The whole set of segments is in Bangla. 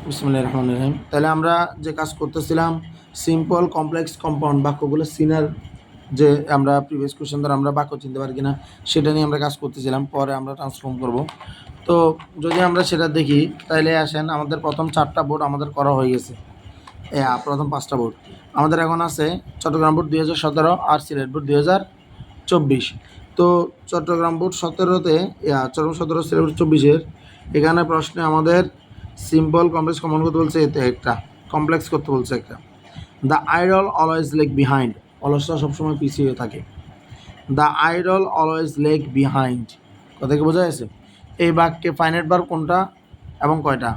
বিসমিল্লাহির রহমানির রহিম। তাহলে আমরা যে কাজ করতেছিলাম সিম্পল কমপ্লেক্স কম্পাউন্ড বাক্যগুলো সিনার যে আমরা প্রিভিয়াস কোশ্চেন দ্বারা আমরা বাক্য চিনতে পারি কিনা সেটা নিয়ে আমরা কাজ করতেছিলাম। পরে আমরা ট্রান্সফর্ম করব। তো যদি আমরা সেটা দেখি তাহলে আসেন আমাদের প্রথম 4টা বোর্ড আমাদের করা হয়ে গেছে। প্রথম 5টা বোর্ড আমাদের এখন আছে চট্টগ্রাম বোর্ড 2017 আর সিলেট বোর্ড 2024। তো চট্টগ্রাম বোর্ড 17-তে চট্টগ্রাম 17 সিলেট বোর্ড 24-এর এখানে প্রশ্নে আমাদের সিম্পল কমপ্লেক্স কমন করতে বলছে, এতে একটা কমপ্লেক্স করতে বলছে একটা। The idle always lag behind, অলসটা সবসময় পিছিয়ে থাকে। The idle always lag behind কথা কি বোঝা গেছে? এই বাক্যে ফাইনাইট ভার্ব কোনটা এবং কয়টা?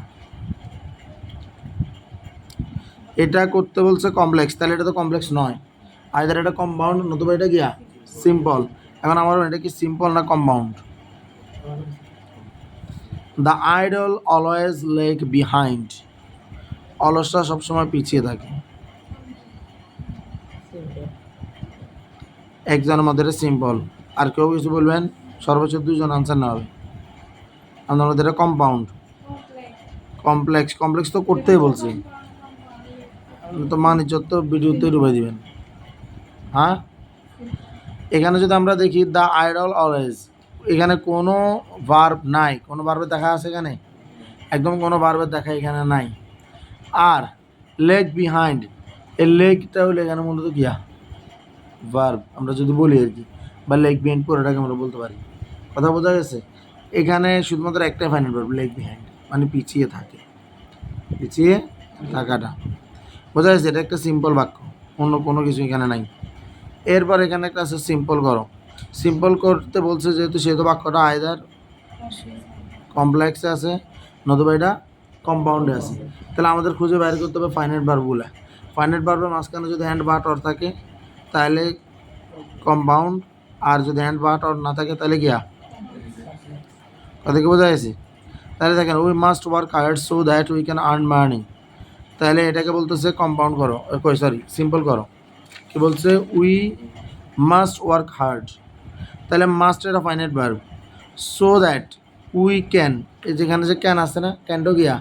এটা করতে বলছে কমপ্লেক্স, তাহলে এটা তো কমপ্লেক্স নয়, আইদার এটা কম্পাউন্ড নতুবা এটা গিয়া সিম্পল। এখন আমার এটা কি সিম্পল না compound? The idle always lag behind, অলসটা সবসময় পিছিয়ে থাকে। একজনের মধ্যে সিম্পল, আর কেউ কিছু বলবেন, সর্বোচ্চ 2জন আনসার না হবে। আপনার মধ্যে কম্পাউন্ড, কমপ্লেক্স, কমপ্লেক্স তো করতেই বলছি, তো মানিজ্য তো ভিডিওতে ডুবাই দিবেন। হ্যাঁ, এখানে যদি আমরা দেখি দ্য আইডল অলওয়েজ, এখানে কোনো ভার্ব নাই, কোনো ভার্বের দেখা আছে এখানে? একদম কোনো ভার্বের দেখা এখানে নাই। আর লেগ বিহাইন্ড, এই লেগটা হলে এখানে মূলত গিয়া ভার্ব আমরা যদি বলি আর কি, বা লেগ বিহাইন্ড পুরোটাকে আমরা বলতে পারি। কথা বোঝা গেছে? এখানে শুধুমাত্র একটাই ফাইনাল ভার্ব, লেগ বিহাইন্ড, মানে পিছিয়ে থাকে, পিছিয়ে থাকাটা বোঝা গেছে। এটা একটা সিম্পল বাক্য, অন্য কোনো কিছু এখানে নাই। এরপর এখানে একটা আছে সিম্পল করো। সিম্পল করতে বলছে যেহেতু, সেহেতু বাক্যটা আইদার কমপ্লেক্সে আছে নতুবা এটা কম্পাউন্ডে আছে। তাহলে আমাদের খুঁজে বাইর করতে হবে ফাইনাইট ভার্বগুলো। ফাইনাইট ভার্বের মাঝখানে যদি হ্যান্ড বাট অর থাকে তাহলে কম্পাউন্ড, আর যদি হ্যান্ড বাট অর না থাকে তাহলে গিয়া। কথা কি বোঝা গেছে? তাহলে দেখেন, we must work hard so that we can earn money, তাহলে এটাকে বলতেছে কম্পাউন্ড করো, সিম্পল করো। কি বলছে? উই মাস্ট ওয়ার্ক হার্ড, তাহলে মাস্ট এটা finite verb. So that we can, এই যেখানে যে ক্যান আছে না, ক্যানটাও গিয়া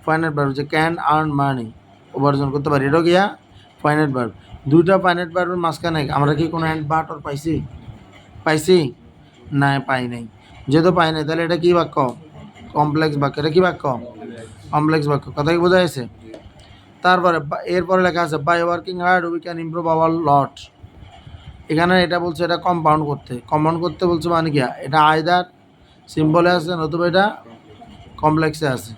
ফাইনাইট ভার্ব, যে ক্যান আর্ন মানি, উপার্জন করতে পারি, এটাও গিয়া ফাইনাইট ভার্ব। দুইটা ফাইনাইট ভার্বের মাঝখানে আমরা কি কোনো হ্যান্ড বাট অর পাইছি? না, পাই নাই। যেহেতু পাই নাই তাহলে এটা কি বাক্য? কমপ্লেক্স বাক্য। এটা কি বাক্য? কমপ্লেক্স বাক্য। কথা কি বোঝা গেছে? তারপরে এরপরে লেখা আছে by working hard we can improve our lot. এখানে এটা বলছে এটা কম্পাউন্ড করতে বলছে, মানে কি এটা আইদার সিম্বলে আছে নতুবা এটা কমপ্লেক্সে আছে।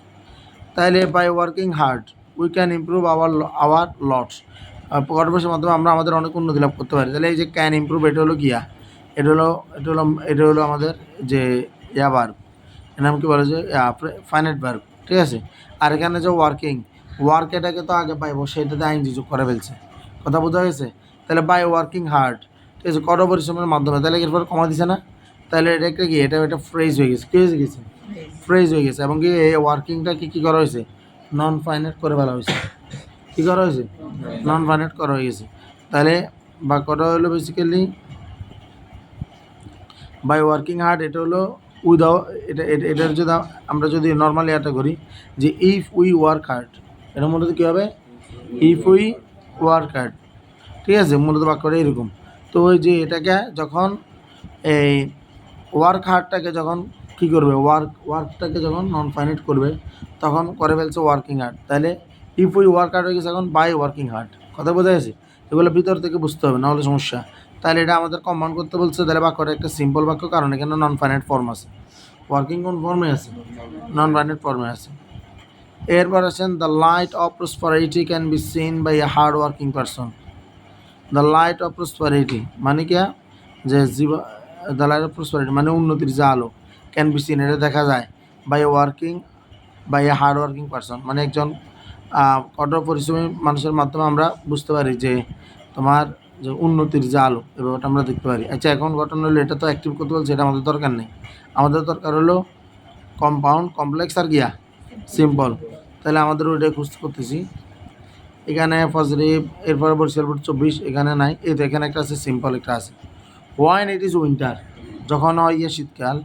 তাইলে by working hard we can improve our lots, কর্মসের মাধ্যমে আমরা আমাদের অনেক উন্নতি লাভ করতে পারি। তাহলে এই যে ক্যান ইমপ্রুভ, এটা হলো গিয়া, এটা হলো আমাদের যে ভার্ব, এর নাম কি বলে যে ফাইনাইট ভার্ব, ঠিক আছে। আর এখানে যে ওয়ার্ক এটাকে তো আগে পাইবো, সেটাতে আইনজি যোগ করে ফেলছে। কথা বোঝা গেছে? তাহলে বাই ওয়ার্কিং হার্ড, ঠিক আছে, কঠোর পরিশ্রমের মাধ্যমে, তাহলে এরপর কমা দিছে না, তাহলে এটা একটা কি, এটা ফ্রেজ হয়ে গেছে। কী হয়ে গেছে? ফ্রেজ হয়ে গেছে। এবং কি এই ওয়ার্কিংটাকে কী করা হয়েছে? নন ফাইনাইট করে ফেলা হয়েছে। কী করা হয়েছে? নন ফাইনাইট করা হয়ে গেছে। তাহলে বাক্যটা হলো বেসিক্যালি বাই ওয়ার্কিং হার্ড, এটা হলো উইদাউট, এটার যদি আমরা যদি নর্মালি এটা করি যে ইফ উই ওয়ার্ক হার্ড, এটা মূলত কী হবে? ইফ উই ওয়ার্ক হার্ড, ঠিক আছে, মূলত বাক্যটা এরকম। তো ওই যে এটাকে যখন এই ওয়ার্ক হার্ডটাকে যখন কী করবে, ওয়ার্কটাকে যখন নন ফাইনাইট করবে তখন করে ফেলছে ওয়ার্কিং হার্ড। তাহলে ইফ উই ওয়ার্ক হার্ড হয়ে গেছে এখন বাই ওয়ার্কিং হার্ড। কথা বোঝা গেছে? এগুলো ভিতর থেকে বুঝতে হবে, নাহলে সমস্যা। তাহলে এটা আমাদের কম্পাউন্ড করতে বলছে, তাহলে বাক্যটা একটা সিম্পল বাক্য, কারণ এখানে নন ফাইনাইট ফর্ম আছে। ওয়ার্কিং কোন ফর্মে আছে? নন ফাইনাইট ফর্মে আছে। এরপর আছেন the light of prosperity can be seen by a hard working person. The light of prosperity মানে কি? যে দ্য লাইট অফ প্রসপারিটি মানে উন্নতির যে আলো, ক্যান বি সিন এটা দেখা যায়, by a hard working person মানে একজন কঠোর পরিশ্রমী মানুষের মাধ্যমে আমরা বুঝতে পারি যে তোমার যে উন্নতির যে আলো, এ ব্যাপারটা আমরা দেখতে পারি। আচ্ছা, এখন ঘটনা হলো এটা তো অ্যাক্টিভ করতে বলছে, এটা আমাদের দরকার নেই। আমাদের দরকার হলো কম্পাউন্ড, কমপ্লেক্স আর গিয়া সিম্পল। তাহলে আমাদের ওইটাই খুঁজতে করতেছি। এখানে পজিটিভ, এরপরে বরিশাল বোর্ড 24 এখানে নাই। এই তো এখানে একটা আছে সিম্পল, একটা আছে ওয়াইন ইট ইজ উইন্টার, যখন হয় শীতকাল।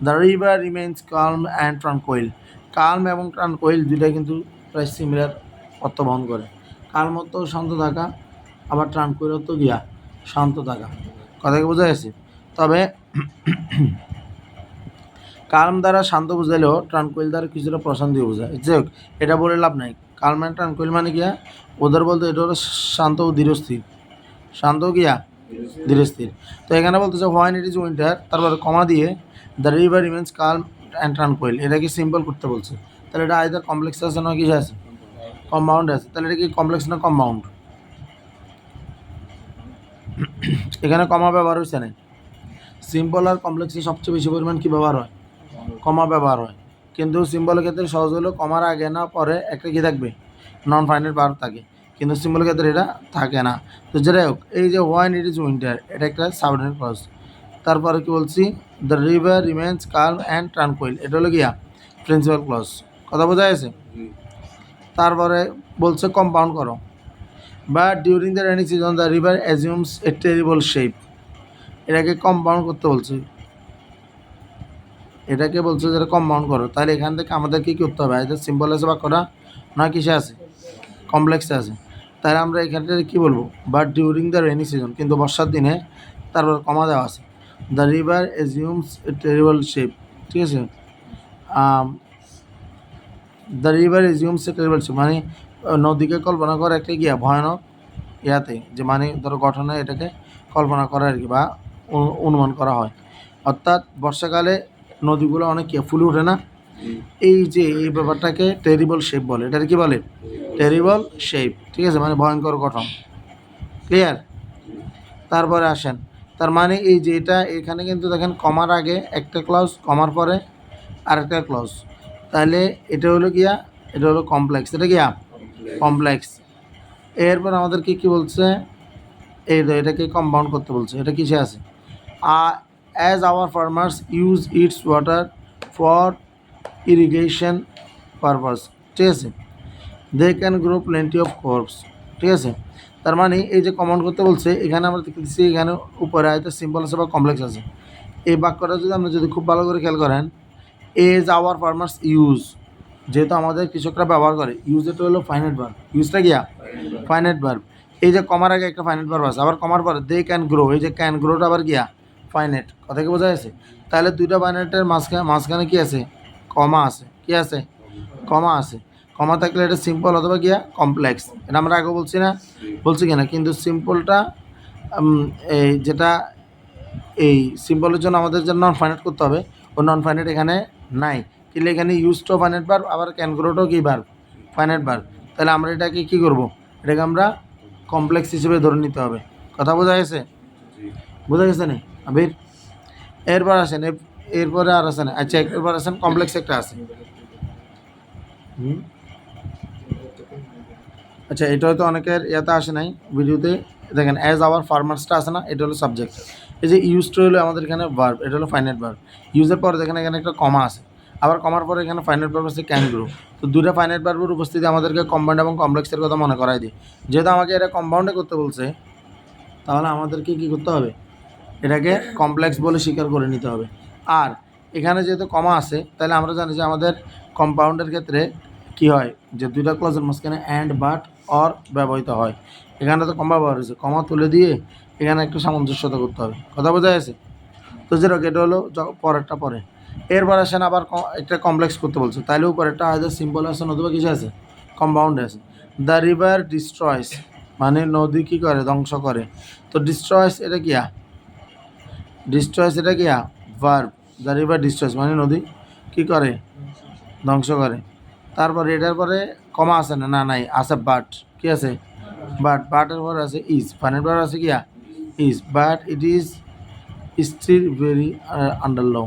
The river remains calm and tranquil, calm এবং ট্রানকোয়েল দুইটা কিন্তু প্রায় সিমিলার অর্থ বহন করে। কালম অর্থ শান্ত থাকা, আবার ট্রানকুইল অর্থ গিয়া শান্ত থাকা। কথা কি বোঝা গেছে? তবে কালম দ্বারা শান্ত বোঝালেও ট্রানকুইল দ্বারা কিছুটা প্রশান্তিও বোঝায়। যাই হোক, এটা বলে লাভ নাই। কালম অ্যান্ড ট্রানকুইল মানে গিয়া ওদের বলতে এটা হলো শান্ত ও ধীরস্থির। শান্ত গিয়া ধীরস্থির। তো এখানে বলতেছে হোয়াইন ইট ইজ উইন্টার, তারপরে কমা দিয়ে the river remains calm and tranquil. এটাকে সিম্পল করতে বলছে। তাহলে এটা আইদার কমপ্লেক্স আছে না কিছু আছে, কম্পাউন্ড আছে। তাহলে এটা কি কমপ্লেক্স না কম্পাউন্ড? এখানে কমা ব্যবহার হয়েছে না। সিম্পল আর কমপ্লেক্সে সবচেয়ে বেশি পরিমাণ কী ব্যবহার হয়? কমা ব্যবহার হয়। কিন্তু সিম্বলের ক্ষেত্রে সহজ হলো কমার আগে না পরে একটা কী থাকবে? নন ফাইনাইট ভার্ব থাকে। কিন্তু সিম্বলের ক্ষেত্রে এটা থাকে না। তো যাই হোক, এই যে হোয়াইন ইট ইজ উইন্টার, এটা একটা সাবঅর্ডিনেট ক্লজ। তারপরে কি বলছি? The river remains calm and tranquil, এটা হলো গিয়া প্রিন্সিপাল ক্লজ। কথা বোঝা গেছে? তারপরে বলছে কম্পাউন্ড করো। But during the rainy season the river assumes a terrible shape. এটাকে কম্পাউন্ড করতে বলছে। এটাকে বলছে যেটা কম্পাউন্ড করো। তাহলে এখান থেকে আমাদেরকে কী করতে হবে? আইদার সিম্পল আছে বা করা নয় কিসে আছে? কমপ্লেক্সে আছে। তাহলে আমরা এখানটাতে কী বলবো? But during the rainy season, কিন্তু বর্ষার দিনে তারপর কমা দেওয়া আছে। The river assumes a terrible shape. ঠিক আছে? The river assumes a terrible shape মানে নদীকে কল্পনা করে একটা গিয়া ভয়ানক ইয়াতে, যে মানে ধরো গঠনে এটাকে কল্পনা করা আর কি, বা অনুমান করা হয়। অর্থাৎ বর্ষাকালে নদীগুলো অনেক ফুলে ওঠে না, এই যে এই ব্যাপারটাকে টেরিবল শেপ বলে। এটার কি বলে? Terrible shape. ঠিক আছে? মানে ভয়ঙ্কর গঠন। ক্লিয়ার? তারপরে আসেন, তার মানে এই যে এটা এখানে কিন্তু দেখেন কমার আগে একটা ক্লজ, কমার পরে আরেকটা ক্লজ। তাহলে এটা হলো গিয়া, এটা হলো কমপ্লেক্স। এটা গিয়া কমপ্লেক্স। এরপর আমাদেরকে কি বলছে? এই তো এটাকে কম্পাউন্ড করতে বলছে। এটা কিসে আছে? As our farmers use its water for irrigation purpose. ঠিক আছে? They can grow plenty of crops. ঠিক আছে? তার মানে এই যে কমান্ড করতে বলছে, এখানে আমরা দেখতেছি এখানে উপরে হয়তো সিম্পল আছে বা কমপ্লেক্স আছে। এই বাক্যটা যদি আমরা যদি খুব ভালো করে খেয়াল করেন, এজ আওয়ার ফার্মার্স ইউজ, যেহেতু আমাদের কৃষকরা ব্যবহার করে, ইউজ এটা হলো ফাইনাইট ভার্ব। ইউজটা গিয়া ফাইনাইট ভার্ব। এই যে কমার আগে একটা ফাইনাইট ভার্ব আছে, আবার কমার পরে দে ক্যান গ্রো, এই যে ক্যান গ্রোটা আবার গিয়া ফাইনাইট। কথা কি বোঝা যাচ্ছে? তাহলে দুইটা ফাইনাইটের মাঝখানে কি আছে? কমা আছে। কি আছে? কমা আছে। কমা থাকলে এটা সিম্পল অথবা গিয়া কমপ্লেক্স। এটা আমরা আগে বলছি না? বলছি কিনা? কিন্তু সিম্পলটা এই যেটা এই সিম্পলের জন্য আমাদের যে নন ফাইনাইট করতে হবে, ও নন ফাইনাইট এখানে নাই। কিন্তু এখানে ইউজটাও ফাইনাইট ভার্ব, আবার ক্যান গ্রোটাও কি ভার্ব? Finite verb. তাহলে আমরা এটাকে কী করব? এটাকে আমরা কমপ্লেক্স হিসেবে ধরে নিতে হবে। কথা বোঝা গেছে? বোঝা গেছে না আবির? এরপর আসেন, এরপরে আর আসেন, আচ্ছা এরপর আসেন কমপ্লেক্স একটা আছে। আচ্ছা, এটা হয়তো অনেকের ইয়াতে আসে নাই ভিডিওতে। দেখেন অ্যাজ আওয়ার ফার্মার্সটা আছে না, এটা হলো সাবজেক্ট। এই যে ইউজটা হলো আমাদের এখানে ভার্ব, এটা হলো ফাইনাইট ভার্ব। ইউজের পরে দেখেন এখানে একটা কমা আছে, আবার কমার পরে এখানে ফাইনাইট ভার্ব আছে ক্যান গ্রো। তো দুটো ফাইনাইট ভার্বের উপস্থিতি আমাদেরকে কম্পাউন্ড এবং কমপ্লেক্সের কথা মনে করাই দিই। যেহেতু আমাকে এটা কম্পাউন্ডে করতে বলছে, তাহলে আমাদেরকে কী করতে হবে? এটাকে কমপ্লেক্স বলে স্বীকার করে নিতে হবে। আর এখানে যেহেতু কমা আছে, তাহলে আমরা জানি যে আমাদের কম্পাউন্ডের ক্ষেত্রে কি হয়, যে দুইটা ক্লজের মাঝখানে অ্যান্ড বাট অর ব্যবহৃত হয়। এখানে তো কমা ব্যবহার হয়েছে, কমা তুলে দিয়ে এখানে একটু সামঞ্জস্যতা করতে হবে। কথা বোঝা গেছে? তো যেরকম এটা হলো পরেরটা পরে। এরপর আসেন আবার একটা কমপ্লেক্স করতে বলছে, তাহলে উপরেরটা হয়তো সিম্পল আছে নতুবা কিছু আছে, কম্পাউন্ডে আছে। দ্য রিভার ডিস্ট্রয়স মানে নদী কী করে? ধ্বংস করে। তো ডিস্ট্রয়স এটা কিয়া? ডিস্ট্রয়স এটা কিয়া? ভার্ব। দ্য রিভার ডিস্ট্রয়স মানে নদী কী করে? ধ্বংস করে। তারপরে এটার পরে কমা আছে না? না নাই, আছে বাট। কি আছে? বাট। বাটের পরে আছে ইজ। ফাইনাল পরে আছে কিয়া? Is. But it is still very underlow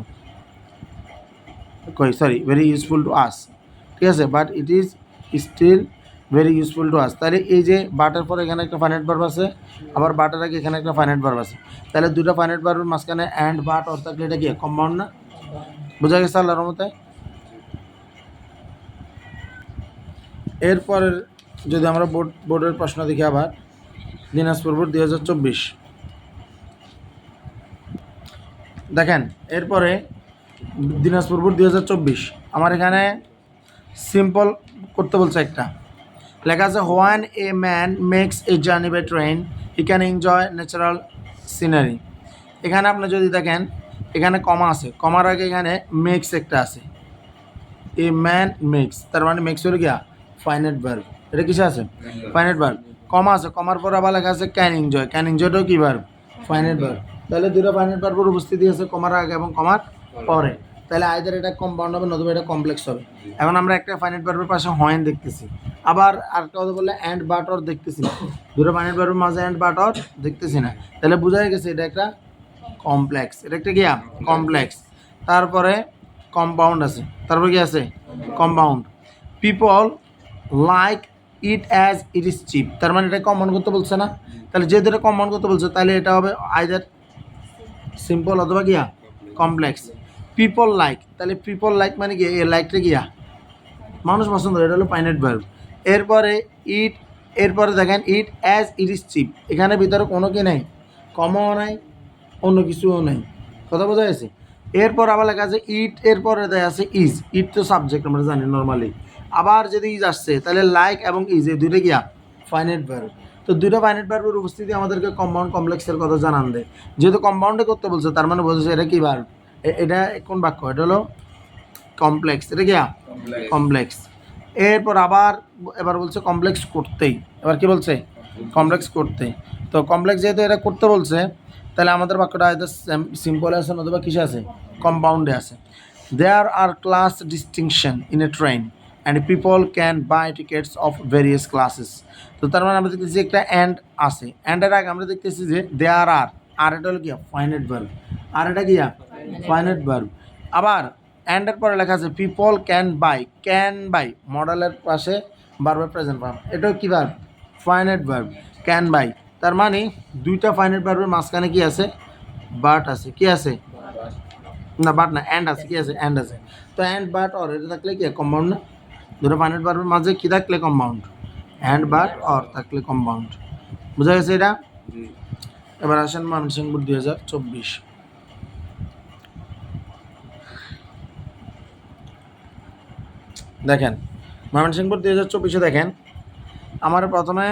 sorry very useful to us. ঠিক আছে? But it is still very useful to us. তাহলে এই যে বাটের পর এখানে একটা ফাইনাইট ভার্ব আছে, আবার বাটের আগে এখানে একটা ফাইনাইট ভার্ব আছে। তাহলে দুটো ফাইনাইট ভার্বের মাঝখানে অ্যান্ড বাট অর থাকলে এটা কি কম্পাউন্ড না? বোঝা গেছে আল্লাহর রহমতে? এরপরের যদি আমরা বোর্ডের প্রশ্ন দেখি, আবার দিনাজপুর বোর্ড 2024 দেখেন। এরপরে দিনাজপুর বোর্ড 2024 আমার এখানে সিম্পল করতে বলছে একটা, লেখা আছে when a man makes a journey by train he can enjoy natural scenery. এখানে আপনি যদি দেখেন এখানে কমা আছে, কমার আগে এখানে মেক্স একটা আছে, এ ম্যান মেক্স, তার মানে মেক্স হলো গিয়া ফাইনাইট ভার্ব। এটা কিসে আছে? Finite verb. কমা আছে, কমার পর আবার লেখা আছে ক্যান এনজয়, ক্যান এনজয়টাও কি ভার্ব? Finite verb. তাহলে দুটো ফাইনাইট ভার্বের উপস্থিতি আছে কমার আগে এবং কমার পরে। তাহলে আইদার এটা কম্পাউন্ড হবে নতুবা এটা কমপ্লেক্স হবে। এখন আমরা একটা ফাইনাইট ভার্বের পাশে হয়েন দেখতেছি, আবার আরেকটা কথা বললে অ্যান্ড বাট অর দেখতেছি না, দুটো ফাইনাইট ভার্বের মাঝে অ্যান্ড বাট অর দেখতেছি না, তাহলে বোঝাই গেছে এটা একটা কমপ্লেক্স। এটা একটা গিয়া কমপ্লেক্স। তারপরে কম্পাউন্ড আছে, তারপরে কি আছে? Compound. People like it as it is chip, তার মানে এটা কম্পাউন্ড করতে বলছে না? তাহলে যেহেতু এটা কম্পাউন্ড করতে বলছে তাহলে এটা হবে আইদার সিম্পল অথবা গিয়া কমপ্লেক্স। পিপল লাইক, তাহলে পিপল লাইক মানে কি? এ লাইকটা গিয়া মানুষ পছন্দ করে, এটা হলো ফাইনাইট ভার্ব। এরপরে ইট, এরপরে দেখেন it as it is chip, এখানে ভিতরে কোনো কি নাই, কমও নাই অন্য কিছুও নাই, কথা বোঝা গেছে? এরপর আবার লেখা আছে ইট, এরপরে দেয় আছে ইজ, ইট তো সাবজেক্ট আমরা জানি নর্মালি। আবার যদি ইজ আসছে তাহলে লাইক এবং ইজ এই দুইটা গিয়া ফাইনাইট ভার্ব। তো দুটো ফাইনাইট ভার্বের উপস্থিতি আমাদেরকে কম্পাউন্ড কমপ্লেক্সের কথা জানান দেয়। যেহেতু কম্পাউন্ডে করতে বলছে তার মানে বোঝাচ্ছে এটা কি ভার্ব, এটা কোন বাক্য? এটা হলো কমপ্লেক্স, এটা গিয়া কমপ্লেক্স। এরপর আবার এবার বলছে কমপ্লেক্স করতেই, এবার কি বলছে? কমপ্লেক্স করতে। তো কমপ্লেক্স যেহেতু এটা করতে বলছে তাহলে আমাদের বাক্যটা হয়তো সিম্পল আছে অথবা কিসে আছে? কম্পাউন্ডে আছে। There are class distinction in a train and people can buy tickets of various classes. তো তার মানে আমরা দেখতেছি একটা অ্যান্ড আছে, অ্যান্ডের আগে আমরা দেখতেছি যে দেয়ার আর এটা হলো গিয়া ফাইনাইট ভার্ব, আর এটা গিয়া ফাইনাইট ভার্ব। আবার অ্যান্ডের পরে লেখা আছে পিপল ক্যান বাই মডেলের পাশে ভার্বের প্রেজেন্ট ফর্ম, এটাও কি verb? Finite verb, can buy. তার মানে দুইটা ফাইনাইট ভার্বের মাঝখানে কি আছে? বাট আছে। কি আছে? না বাট না, অ্যান্ড আছে। কি আছে? অ্যান্ড আছে। তো অ্যান্ড বাট অর এটা থাকলে কি কম্পাউন্ড না? দুটো ফাইনাইট ভার্বের মাঝে কি থাকলে কম্পাউন্ড? অ্যান্ড বাট অর থাকলে কম্পাউন্ড। বুঝা গেছে এটা? এবার আসেন ময়মনসিংহ 2024। দেখেন ময়মনসিংহ 2024 দেখেন আমার প্রথমে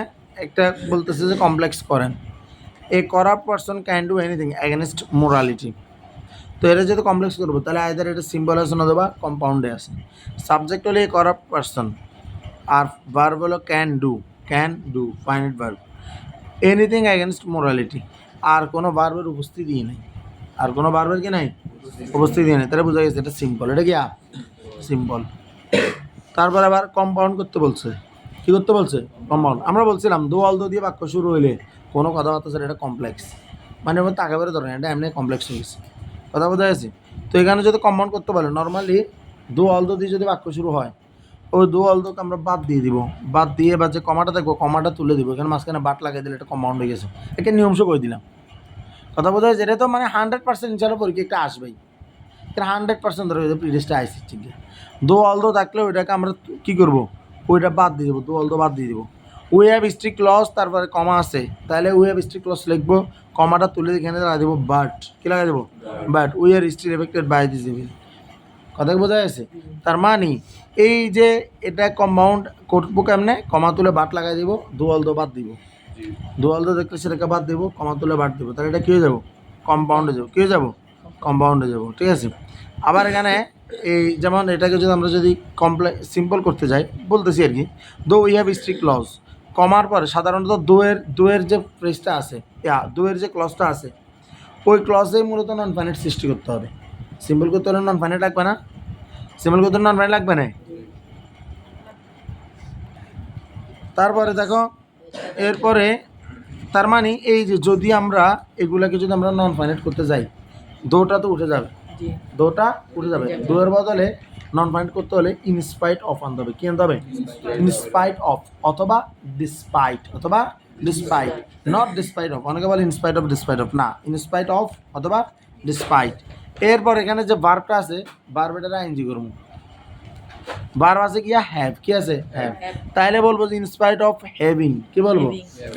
একটা বলতেছে যে কমপ্লেক্স করেন, a corrupt person can do anything against morality. তো এটা যেহেতু কমপ্লেক্স করবো তাহলে আইদার এটা সিম্বল আছে অথবা কম্পাউন্ডে আছে। সাবজেক্ট হলে এ করাপ্ট পারসন, আর ভার্ব হলো can do finite verb. Anything against morality, আর কোনো ভার্বের উপস্থিতি নেই, আর কোনো ভার্বের কি নাই? উপস্থিতি নেই। তাহলে বোঝা গেছে এটা সিম্পল, এটা কি সিম্পল। তারপর আবার কম্পাউন্ড করতে বলছে। কী করতে বলছে? কম্পাউন্ড। আমরা বলছিলাম দো অল দো দিয়ে বাক্য শুরু হইলে কোনো কথাবার্তা স্যার এটা কমপ্লেক্স, মানে ওর তাকে বেরো ধরেন এটা এমনি কমপ্লেক্স হয়ে গেছে, কথা বোঝা গেছে? তো এখানে যদি কম্পাউন্ড করতে পারে নর্মালি দো অল দো দিয়ে যদি বাক্য শুরু হয় ওই দো অল দোকে আমরা বাদ দিয়ে দিব, বাদ দিয়ে বা যে কমাটা দেখবো কমাটা তুলে দিব, এখানে মাঝখানে বাট লাগিয়ে দিলে এটা কম্পাউন্ড হয়ে গেছে, একে নিয়মস করে দিলাম, কথা বোঝা গেছে? এটা তো মানে 100% ইনশাল্লাহ পরীক্ষা একটা আসবেই, এটা 100% ধরে প্রিলিস্টে আইসি ঠিক আছে। দো অল দো থাকলে ওইটাকে আমরা কী করবো? ওইটা বাদ দিয়ে দেবো, দো অল দো বাদ দিয়ে দেবো। উই হ্যাভ স্ট্রিক্ট লস, তারপরে কমা আছে তাহলে উই হ্যাভ স্ট্রিক্ট লস লিখবো, কমাটা তুলে এখানে লাগাই দেবো বাট, কী লাগাই দেবো? But we are still affected by this evil, কথা বোঝা গেছে? তার মানে এই যে এটা কম্পাউন্ড করবো কেমনে? কমা তুলে বাট লাগাই দিব, দো অল দো বাদ দিব, দো অল দো দেখলে সেটাকে বাদ দিব, কমা তুলে বাট দিব, তাহলে এটা কী হয়ে যাবো? কম্পাউন্ডে যাবো। কী হয়ে যাবো? কম্পাউন্ডে যাবো, ঠিক আছে? আবার এখানে এই যেমন এটাকে যদি আমরা যদি সিম্পল করতে যাই বলতেছি আর কি, though we have strict loss, কমার পরে সাধারণত দোয়ের যে ফ্রেজটা আছে, দোয়ের যে ক্লজটা আছে ওই ক্লজেই মূলত নন ফাইনাইট সৃষ্টি করতে হবে। সিম্পল করতে হলে নন ফাইনাইট লাগবে না? সিম্পল করতে নন ফাইনাইট লাগবে না? তারপরে দেখো এরপরে তার মানে এই যে যদি আমরা এগুলাকে যদি আমরা নন ফাইনাইট করতে যাই দোটা তো উঠে যাবে, দোটা উঠে যাবে, দোয়ের বদলে নন ফাইনাইট করতে হলে ইনস্পাইট অফ আনতে হবে। কি আনতে হবে? ইনস্পাইট অফ অথবা ডিসপাইট, অথবা ডিসপাইট, নট ডিসপাইট অফ। অনেকে বলে ইনস্পাইট অফ ডিসপাইট অফ, না, ইনস্পাইট অফ অথবা ডিসপাইট। এরপর এখানে যে ভার্বটা আছে ভার্ব এটা আইএনজি করবো, ভার্ব আছে কি হ্যাভ, কি আছে? হ্যাভ। তাইলে বলবো যে ইনস্পাইট অফ হ্যাভিং, কি বলবো?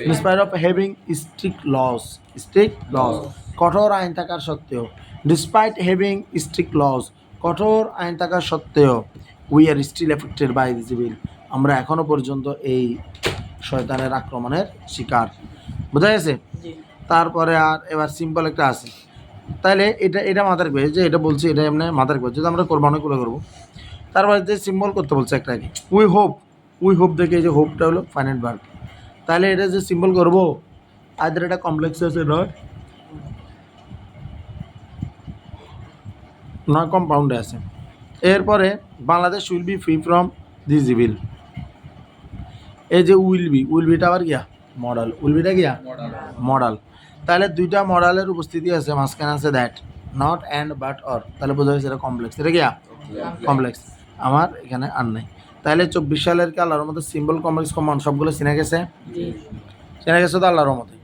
In spite of having strict laws, কঠোর আইন থাকার সত্ত্বেও, ডিসপাইট হ্যাভিং স্ট্রিক্ট লস, কঠোর আইন থাকার সত্ত্বেও, we are still affected by this evil, আমরা এখনো পর্যন্ত এই শয়তানের আক্রমণের শিকার। বোঝা গেছে? জি তারপরে আর এবার সিম্পল একটা আছে, তাহলে এটা মাথার রাখবে যে এটা বলছি, এটা এমনি মাথার রাখবে যদি আমরা কোরবানিগুলো করবো। তারপরে যে সিম্বল করতে বলছে একটা আগে, উই হোপ দেখে এই যে হোপটা হলো ফাইনাইট ভার্ব। তাহলে এটা যে সিম্বল করবো আইদার এটা কমপ্লেক্স আছে নয় কম্পাউন্ডে আছে। এরপরে Bangladesh will be free from this evil. এই যে উইল বিটা আবার গিয়া মডাল, উইল বিটা গিয়া মডাল। তাহলে দুইটা মডালের উপস্থিতি আছে, মাঝখানে আছে that, not and but or. তাহলে বোঝা যাচ্ছে এটা কমপ্লেক্স, এটা গিয়া কমপ্লেক্স। আমার এখানে আর নেই। তাহলে 24 সালের কি আল্লাহর মধ্যে সিম্বল কমপ্লেক্স কমন সবগুলো চিনে গেছে? জি চিনে গেছে তো আল্লাহর মধ্যে।